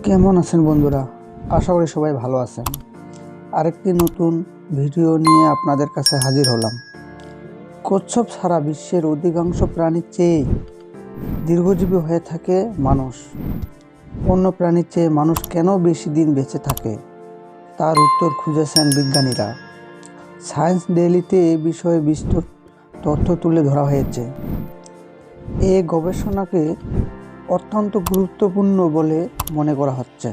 কেমন আছেন বন্ধুরা? আশা করি সবাই ভালো আছেন। আরেকটি নতুন ভিডিও নিয়ে আপনাদের কাছে হাজির হলাম। কচ্ছপ সারা বিশ্বের অধিকাংশ প্রাণীর চেয়ে দীর্ঘজীবী হয়ে থাকে মানুষ। অন্য প্রাণীর চেয়ে মানুষ কেন বেশি দিন বেঁচে থাকে, তার উত্তর খুঁজেছেন বিজ্ঞানীরা। সায়েন্স ডেইলিতে এ বিষয়ে বিস্তর তথ্য তুলে ধরা হয়েছে। এই গবেষণাকে অত্যন্ত গুরুত্বপূর্ণ বলে মনে করা হচ্ছে।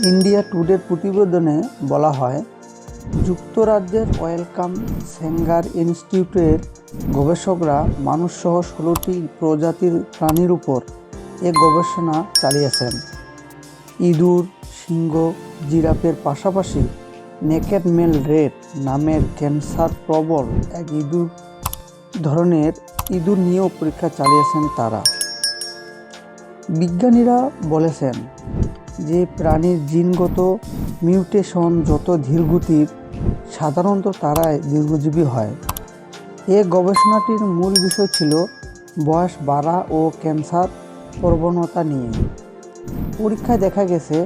ইন্ডিয়া টুডের প্রতিবেদনে বলা হয়, যুক্তরাজ্যের ওয়েলকাম স্যাঙ্গার ইনস্টিটিউটের গবেষকরা মানুষসহ 16টি প্রজাতির প্রাণীর উপর এ গবেষণা চালিয়েছেন। ইঁদুর, সিংহ, জিরাফের পাশাপাশি নেকেড মেল রেট নামের ক্যান্সার প্রবল এক ধরনের ইঁদুর নিয়েও পরীক্ষা চালিয়েছেন তারা। বিজ্ঞানীরা বলেছেন যে প্রাণীর জিনগত মিউটেশন যত ধীরগতির, সাধারণত তারাই দীর্ঘজীবী হয়। এ গবেষণাটির মূল বিষয় ছিল বয়স বাড়া ও ক্যান্সার প্রবণতা নিয়ে। পরীক্ষায় দেখা গেছে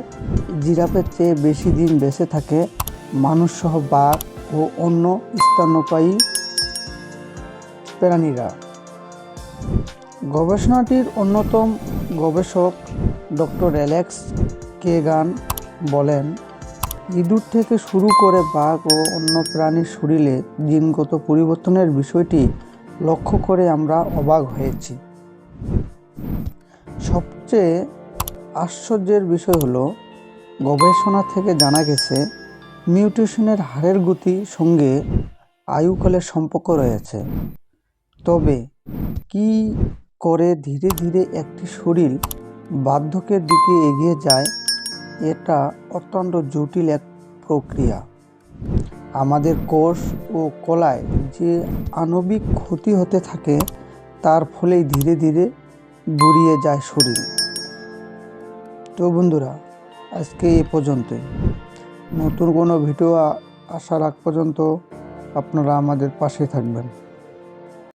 জিরাফের চেয়ে বেশি দিন বেঁচে থাকে মানুষসহ বাঘ ও অন্য স্তন্যপায়ী প্রাণীরা। গবেষণাটির অন্যতম গবেষক ডক্টর অ্যালেক্স কেগান বলেন, ইঁদুর থেকে শুরু করে বাঘ ও অন্য প্রাণীর শরীরে জিনগত পরিবর্তনের বিষয়টি লক্ষ্য করে আমরা অবাক হয়েছি। সবচেয়ে আশ্চর্যের বিষয় হলো, গবেষণা থেকে জানা গেছে মিউটেশনের হারের গতির সঙ্গে আয়ুকালের সম্পর্ক রয়েছে। তবে কি করে ধীরে ধীরে একটি শরীর বার্ধক্যের দিকে এগিয়ে যায়, এটা অত্যন্ত জটিল এক প্রক্রিয়া। আমাদের কোষ ও কলায় যে আণবিক ক্ষতি হতে থাকে, তার ফলেই ধীরে ধীরে বুড়িয়ে যায় শরীর। তো বন্ধুরা, আজকে এ পর্যন্তই। নতুন কোনো ভিডিও আসার আগ পর্যন্ত আপনারা আমাদের পাশে থাকবেন।